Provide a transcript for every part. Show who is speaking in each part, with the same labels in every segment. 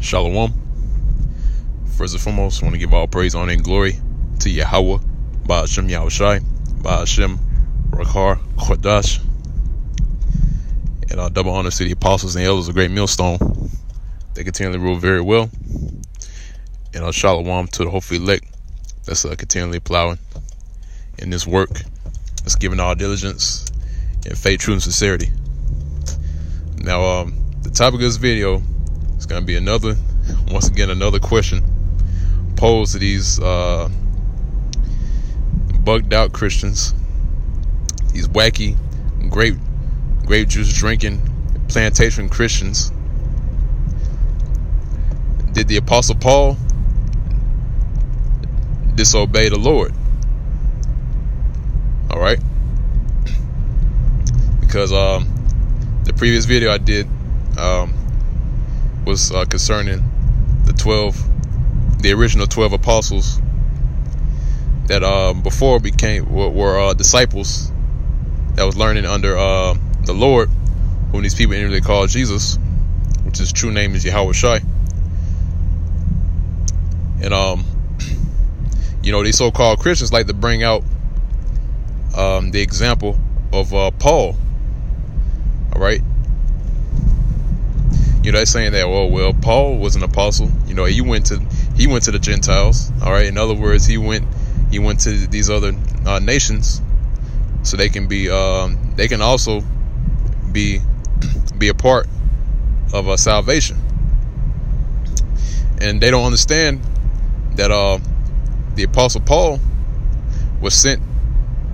Speaker 1: Shalom. First and foremost, I want to give all praise, honor, and glory to Yahweh, Ba'ashem Yahushai, Ba'ashem Rakar Chodash, and double honor to the apostles and elders of Great Millstone. They continually rule very well. And shalom to the hopefully elect that's continually plowing in this work, that's giving all diligence and faith, truth, and sincerity. Now, the topic of this video is going to be another question posed to these bugged out Christians, these wacky grape juice drinking plantation Christians. Did the Apostle Paul disobey the Lord? All right, because the previous video I did was concerning the original 12 apostles that before were disciples that was learning under the Lord, whom these people inwardly call Jesus, which his true name is Yahweh Shai. And these so-called Christians like to bring out the example of Paul. All right, they're saying that, well, Paul was an apostle. He went to the Gentiles. All right, in other words, he went to these other nations, so they can also be a part of salvation. And they don't understand that the Apostle Paul was sent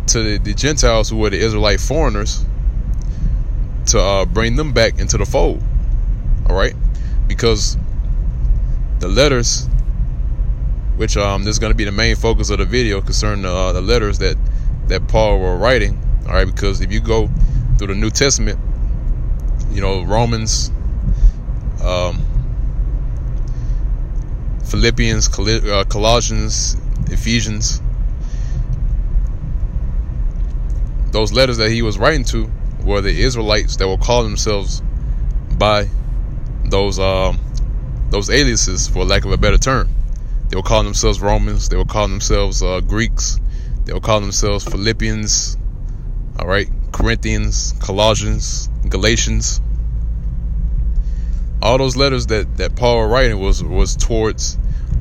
Speaker 1: to the Gentiles, who were the Israelite foreigners, to bring them back into the fold. All right, because the letters, which this is going to be the main focus of the video, concerning the letters that Paul were writing. All right, because if you go through the New Testament, Romans, Philippians, Colossians, Ephesians, those letters that he was writing to were the Israelites that will call themselves by those aliases, for lack of a better term. They will call themselves Romans. They will call themselves Greeks. They will call themselves Philippians. All right, Corinthians, Colossians, Galatians. All those letters that Paul was writing was towards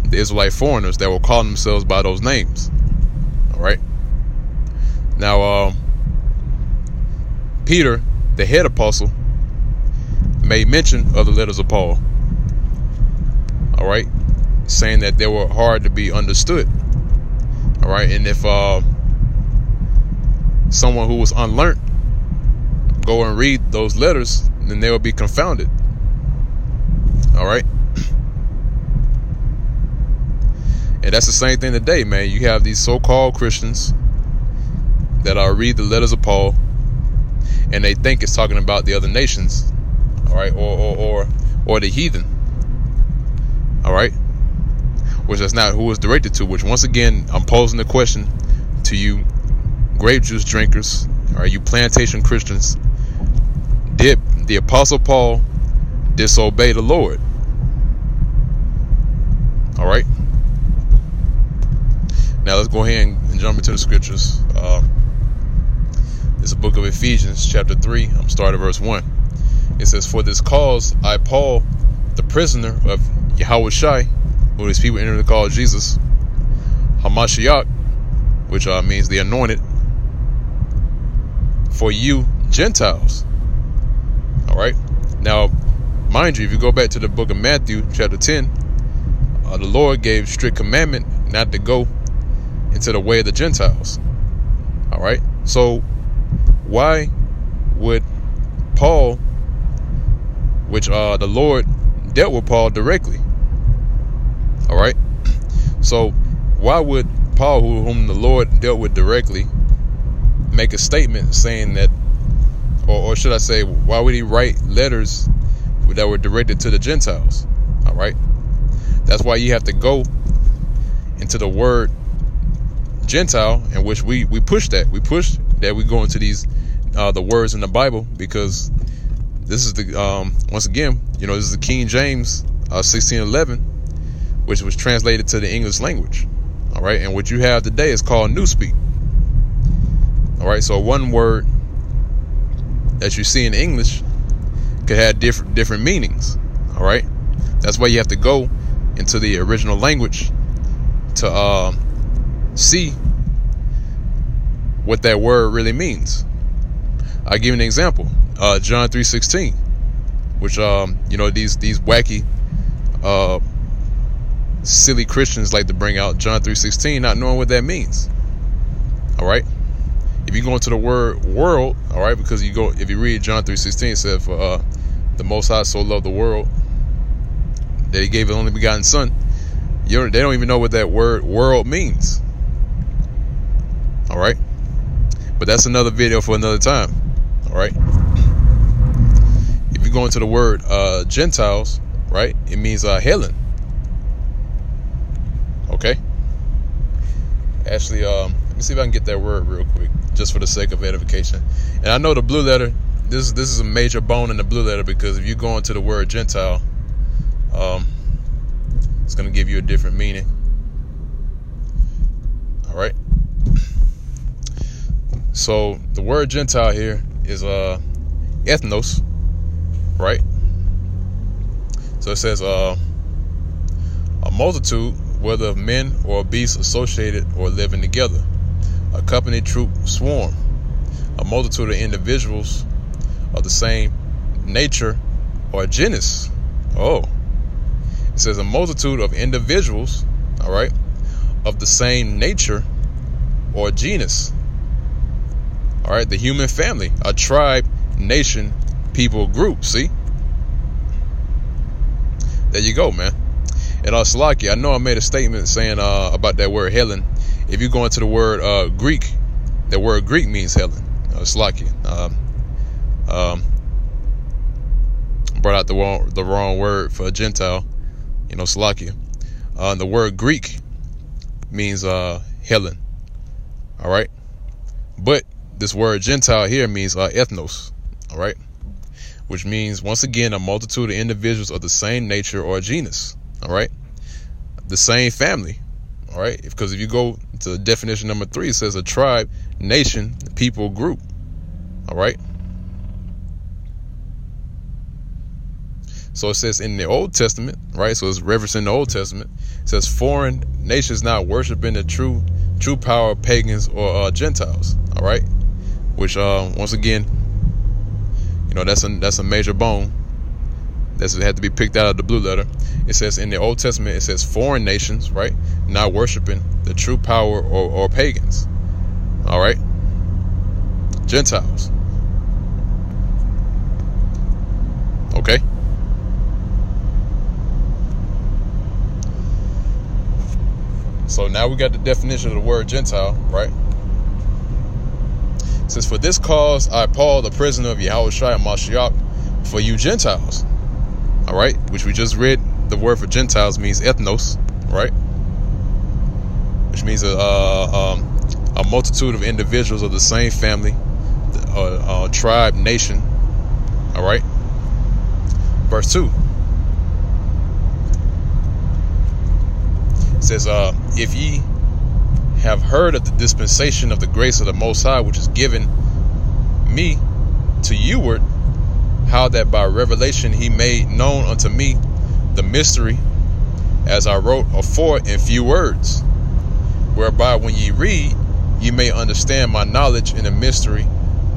Speaker 1: the Israelite foreigners that will call themselves by those names. All right. Now, Peter, the head apostle, made mention of the letters of Paul. All right, saying that they were hard to be understood. All right, and if someone who was unlearned go and read those letters, then they will be confounded. All right, and that's the same thing today, man. You have these so-called Christians that read the letters of Paul, and they think it's talking about the other nations. All right, or the heathen. All right, which that's not who it's directed to. Which, once again, I'm posing the question to you, grape juice drinkers. All right, you plantation Christians. Did the Apostle Paul disobey the Lord? All right. Now let's go ahead and jump into the scriptures. It's the book of Ephesians, chapter 3. I'm starting at verse 1. It says, "For this cause I, Paul, the prisoner of Yahweh Shai, who these people inwardly call Jesus, Hamashiach," which means the anointed, "for you Gentiles." All right. Now, mind you, if you go back to the book of Matthew, chapter 10, the Lord gave strict commandment not to go into the way of the Gentiles. All right. So why would Paul, which the Lord dealt with Paul directly? All right. So why would Paul, whom the Lord dealt with directly, make a statement saying that, or should I say, why would he write letters that were directed to the Gentiles? All right. That's why you have to go into the word Gentile, in which we push that. We push that we go into these the words in the Bible, because this is the once again, this is the King James 1611, which was translated to the English language. All right, and what you have today is called Newspeak. All right, so one word that you see in English could have different meanings. All right, that's why you have to go into the original language to see what that word really means. I'll give you an example. John 3:16, which these wacky silly Christians like to bring out John 3:16, not knowing what that means. All right, if you go into the word world, all right, because if you read John 3:16, it says, for the Most High so loved the world that he gave his only begotten Son. They don't even know what that word world means. All right, but that's another video for another time. All right, if you go into the word Gentiles, right, it means heathen. Okay, actually, let me see if I can get that word real quick, just for the sake of edification. And I know the blue letter, this is a major bone in the blue letter, because if you go into the word Gentile, it's going to give you a different meaning. All right, so the word Gentile here is ethnos, right? So it says a multitude, whether of men or beasts associated or living together, a company, troop, swarm, a multitude of individuals of the same nature or genus. Oh, it says a multitude of individuals, all right, of the same nature or genus. All right, the human family, a tribe, nation, people, group. See, there you go, man. And Salaki, I know I made a statement saying about that word Helen. If you go into the word Greek, the word Greek means Helen. Salaki. Brought out the wrong word for a Gentile. Salaki. The word Greek means Helen. All right, but this word Gentile here means ethnos. All right, which means, once again, a multitude of individuals of the same nature or genus. All right, the same family. All right, because if you go to definition number 3, it says a tribe, nation, people, group. All right, so it says in the Old Testament, right? So it's referencing the Old Testament. It says foreign nations not worshiping the true power of pagans or Gentiles. All right, which once again, that's a major bone. That's had to be picked out of the blue letter. It says in the Old Testament, it says foreign nations, right, not worshiping the true power or pagans. All right, Gentiles. Okay. So now we got the definition of the word Gentile, right? It says, for this cause I, Paul, the prisoner of Yahushua Mashiach, for you Gentiles. All right, which we just read, the word for Gentiles means ethnos, right? Which means a multitude of individuals of the same family, tribe, nation. All right. Verse 2. It says, if ye have heard of the dispensation of the grace of the Most High, which is given me to youward, how that by revelation he made known unto me the mystery, as I wrote afore in few words, whereby when ye read, ye may understand my knowledge in the mystery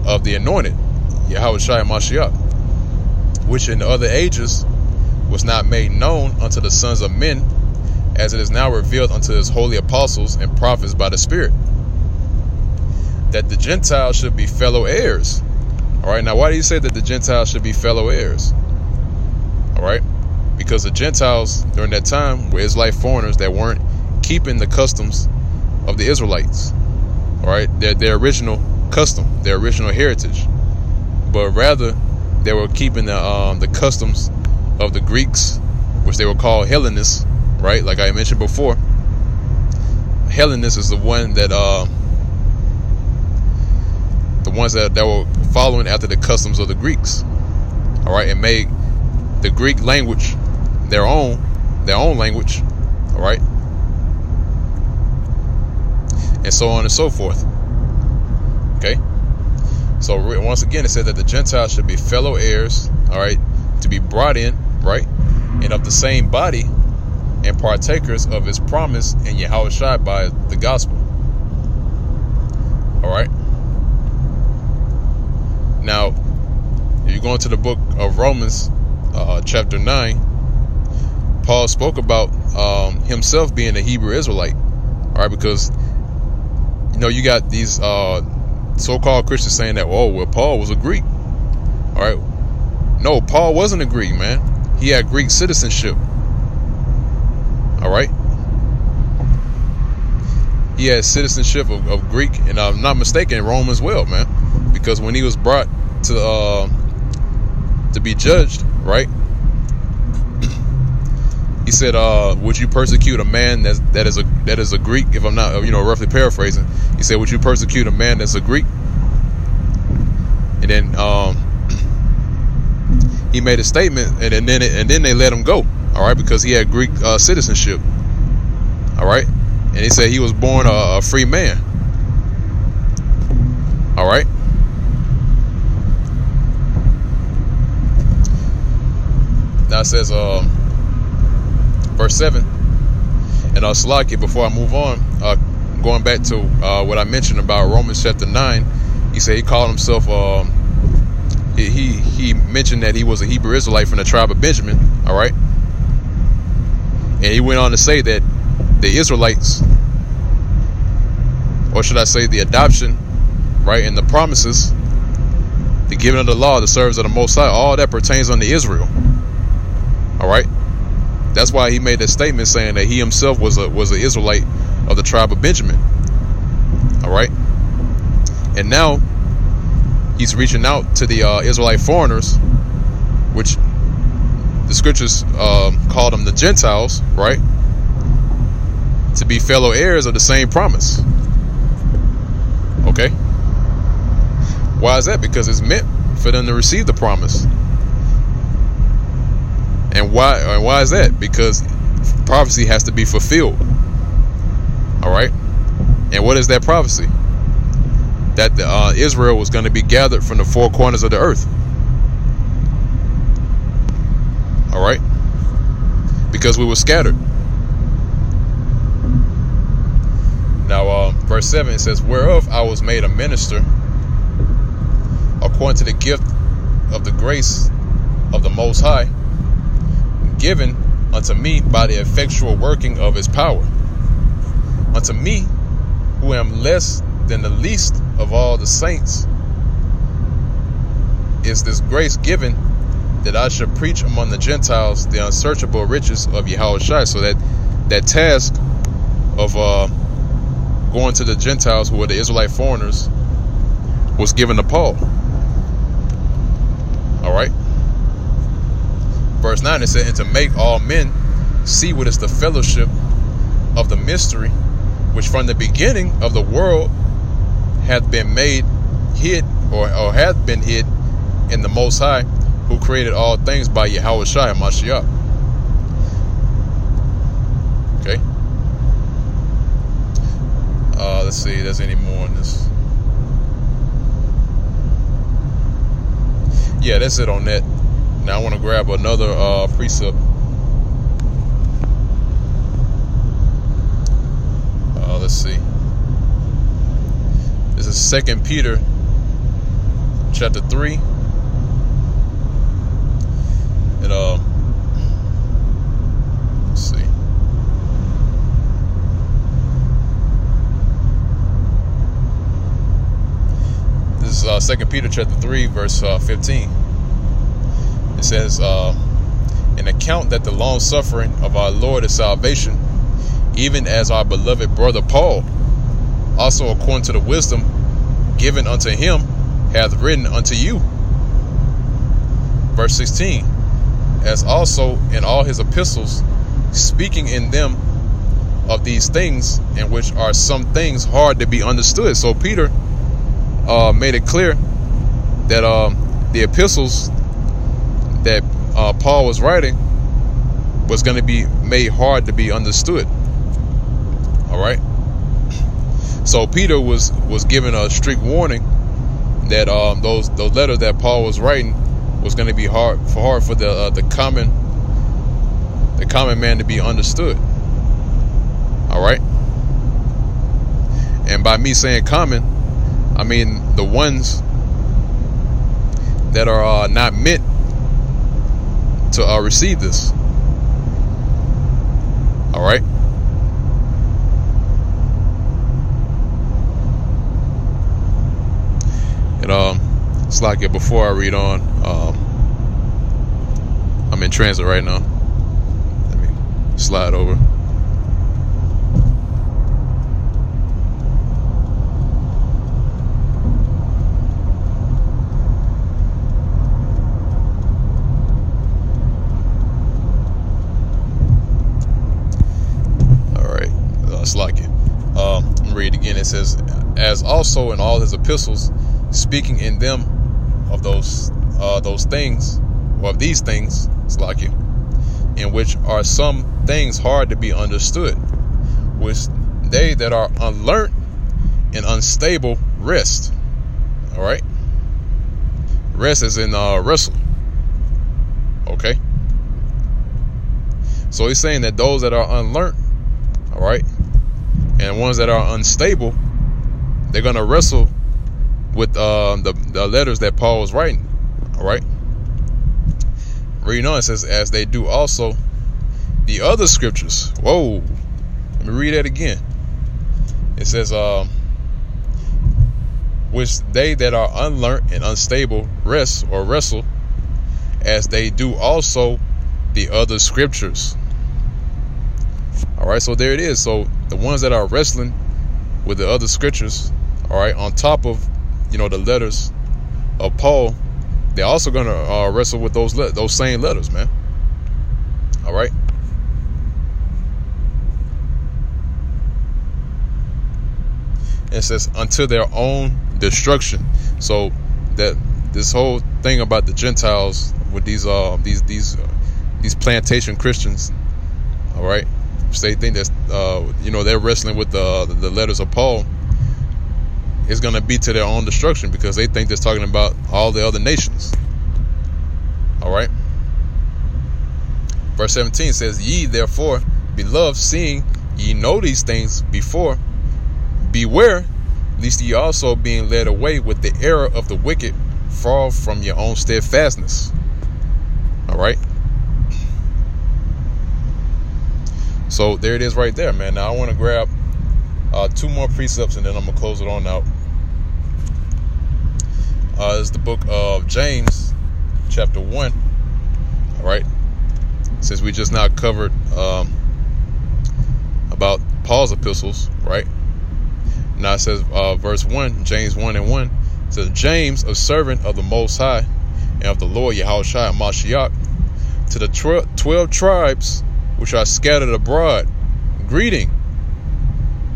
Speaker 1: of the anointed, Yahushua Mashiach, which in the other ages was not made known unto the sons of men, as it is now revealed unto his holy apostles and prophets by the Spirit, that the Gentiles should be fellow heirs. All right, now why do you say that the Gentiles should be fellow heirs? All right, because the Gentiles during that time were Israelite foreigners that weren't keeping the customs of the Israelites. All right, their original custom, their original heritage, but rather they were keeping the customs of the Greeks, which they were called Hellenists. Right, like I mentioned before, Hellenists is the one that the ones that were following after the customs of the Greeks. All right, and made the Greek language their own language, all right, and so on and so forth. Okay, so once again, it said that the Gentiles should be fellow heirs, all right, to be brought in, right, and of the same body, and partakers of his promise in Yahushua by the gospel. All right. Now, if you go into the book of Romans, chapter 9, Paul spoke about himself being a Hebrew Israelite. All right, because you got these so-called Christians saying that, well, Paul was a Greek. All right. No, Paul wasn't a Greek, man. He had Greek citizenship. All right. He had citizenship of Greek, and I'm not mistaken, Rome as well, man. Because when he was brought to be judged, right? He said, "Would you persecute a man that is a Greek?" If I'm not, roughly paraphrasing, he said, "Would you persecute a man that's a Greek?" And then he made a statement, and then they let him go. All right, because he had Greek citizenship. All right, and he said he was born a free man. All right. Now it says, verse 7, and Salaki, before I move on, going back to what I mentioned about Romans chapter 9, he said he called himself, he mentioned that he was a Hebrew Israelite from the tribe of Benjamin, all right? And he went on to say that the Israelites, or should I say the adoption, right, and the promises, the giving of the law, the service of the Most High, all that pertains unto Israel. All right, that's why he made that statement saying that he himself was an Israelite of the tribe of Benjamin. All right, and now he's reaching out to the Israelite foreigners, which the scriptures call them the Gentiles, right, to be fellow heirs of the same promise. Okay, why is that? Because it's meant for them to receive the promise. And why is that? Because prophecy has to be fulfilled. All right. And what is that prophecy? That Israel was going to be gathered from the four corners of the earth. All right. Because we were scattered. Now, verse 7, it says, "Whereof I was made a minister according to the gift of the grace of the Most High, given unto me by the effectual working of his power. Unto me, who am less than the least of all the saints, is this grace given, that I should preach among the Gentiles the unsearchable riches of Yahushua." So that task of going to the Gentiles, who were the Israelite foreigners, was given to Paul. All right. Verse 9, it said, "And to make all men see what is the fellowship of the mystery, which from the beginning of the world hath been made hid, or hath been hid in the Most High, who created all things by Yahushua Mashiach." Okay. Let's see if there's any more in this. Yeah, that's it on that. Now I want to grab another precept. Let's see. This is 2 Peter chapter 3. And let's see. This is 2 Peter chapter 3, verse 15. It says, "An account that the long suffering of our Lord is salvation, even as our beloved brother Paul, also according to the wisdom given unto him, hath written unto you." Verse 16, "As also in all his epistles, speaking in them of these things, in which are some things hard to be understood." So Peter made it clear that the epistles that Paul was writing was going to be made hard to be understood. All right. So Peter was given a strict warning that those letters that Paul was writing was going to be hard for the common man to be understood. All right. And by me saying common, I mean the ones that are not meant to receive this. All right. And it's like it before I read on. I'm in transit right now. Let me slide over. It's like it. Read again. It says, as also in all his epistles, speaking in them of those things, or of these things, it's like it, in which are some things hard to be understood, which they that are unlearned and unstable rest. All right. Rest is in wrestle. Okay. So he's saying that those that are unlearned, all right, and ones that are unstable, they're going to wrestle with the letters that Paul was writing. All right. Reading on, it says, as they do also the other scriptures. Whoa. Let me read that again. It says, which they that are unlearned and unstable rest or wrestle, as they do also the other scriptures. All right, so there it is. So the ones that are wrestling with the other scriptures, all right, on top of, the letters of Paul, they're also going to wrestle with those same letters, man. All right. And it says unto their own destruction. So that this whole thing about the Gentiles with these plantation Christians, all right, they think that they're wrestling with the letters of Paul, is going to be to their own destruction, because they think that's talking about all the other nations. All right. Verse 17 says, ye therefore, beloved, seeing ye know these things before, beware lest ye also, being led away with the error of the wicked, fall from your own steadfastness. All right. So there it is right there, man. Now I want to grab two more precepts, and then I'm going to close it on out. It's the book of James, chapter 1. All right. Since we just now covered about Paul's epistles, right? Now it says, verse 1, James 1 and 1. It says, James, a servant of the Most High and of the Lord Yahushua Mashiach, to the 12 tribes which are scattered abroad, greeting.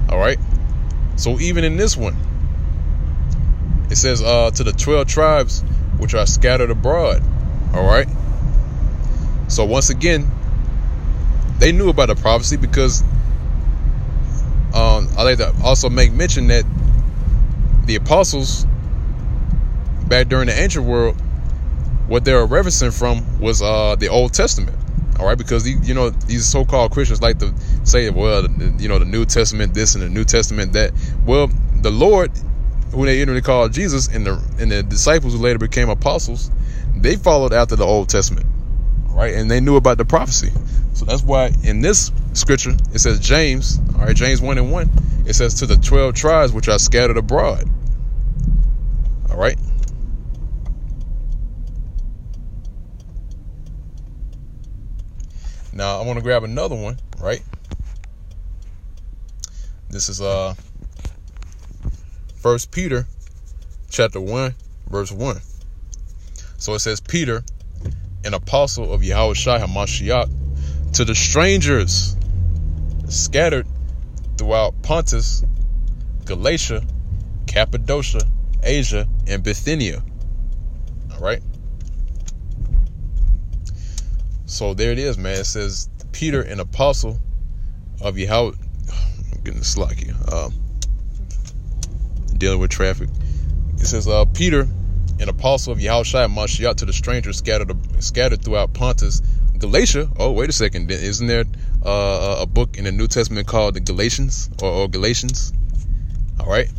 Speaker 1: All right. So even in this one, it says to the 12 tribes which are scattered abroad. All right. So once again, they knew about the prophecy, because I like to also make mention that the apostles back during the ancient world, what they were referencing from was the Old Testament. All right, because these so-called Christians like to say, well, the New Testament this and the New Testament that. Well, the Lord, who they literally called Jesus, and the disciples who later became apostles, they followed after the Old Testament. All right, and they knew about the prophecy. So that's why in this scripture it says James, all right, James 1 and 1, it says to the 12 tribes which are scattered abroad. All right. Now I want to grab another one, right? This is 1 Peter chapter 1, verse 1. So it says, Peter, an apostle of Yahushua HaMashiach, to the strangers scattered throughout Pontus, Galatia, Cappadocia, Asia, and Bithynia. All right. So there it is, man. It says Peter, an apostle of Yahweh. I'm getting slack here. Dealing with traffic. It says, Peter, an apostle of Yahushua Mashiach, to the strangers scattered throughout Pontus, Galatia. Oh, wait a second. Isn't there a book in the New Testament called the Galatians or Galatians? All right.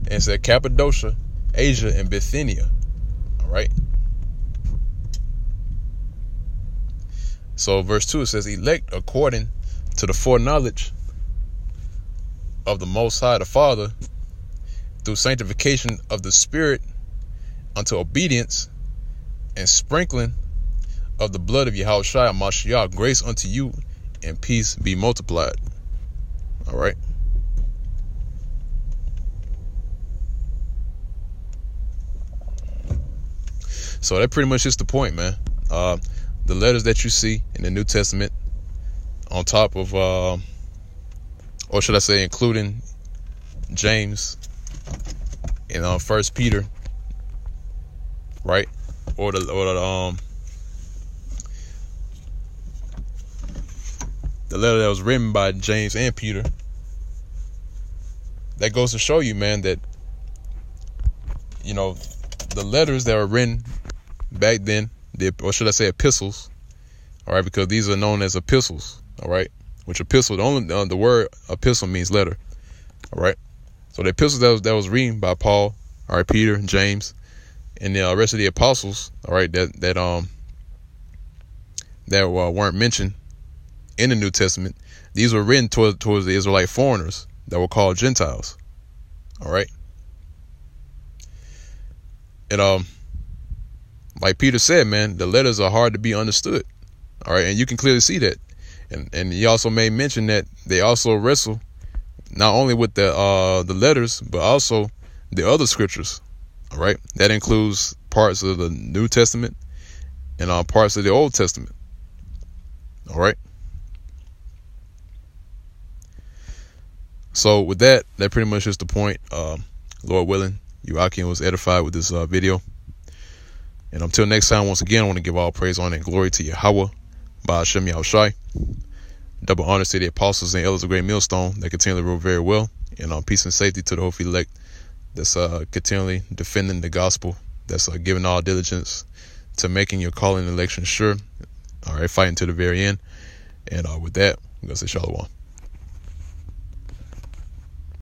Speaker 1: And it said Cappadocia, Asia, and Bithynia. All right. So verse 2, it says, elect according to the foreknowledge of the Most High, the Father, through sanctification of the Spirit unto obedience and sprinkling of the blood of Yahushua Mashiach, grace unto you and peace be multiplied. All right. So that pretty much is the point, man. The letters that you see in the New Testament, on top of, or should I say, including James and 1 Peter, right? Or the letter that was written by James and Peter. That goes to show you, man, that, you know, the letters that were written back then, or should I say epistles, all right, because these are known as epistles, all right, which epistle, the word epistle means letter, all right. So the epistles that was written by Paul, all right, Peter, James, and the rest of the apostles, all right, that weren't mentioned in the New Testament, these were written towards the Israelite foreigners that were called Gentiles, all right. And like Peter said, man, the letters are hard to be understood. All right. And you can clearly see that. And he also made mention that they also wrestle not only with the letters, but also the other scriptures. All right. That includes parts of the New Testament and parts of the Old Testament. All right. So with that pretty much is the point. Lord willing, Joachim was edified with this video. And until next time, once again, I want to give all praise, honor, and glory to Yahweh, by Hashem Yahushai. Double honors to the apostles and elders of Great Millstone that continually rule very well. And peace and safety to the hopefully elect that's continually defending the gospel, that's giving all diligence to making your calling and election sure. All right, fighting to the very end. And with that, I'm going to say shalom.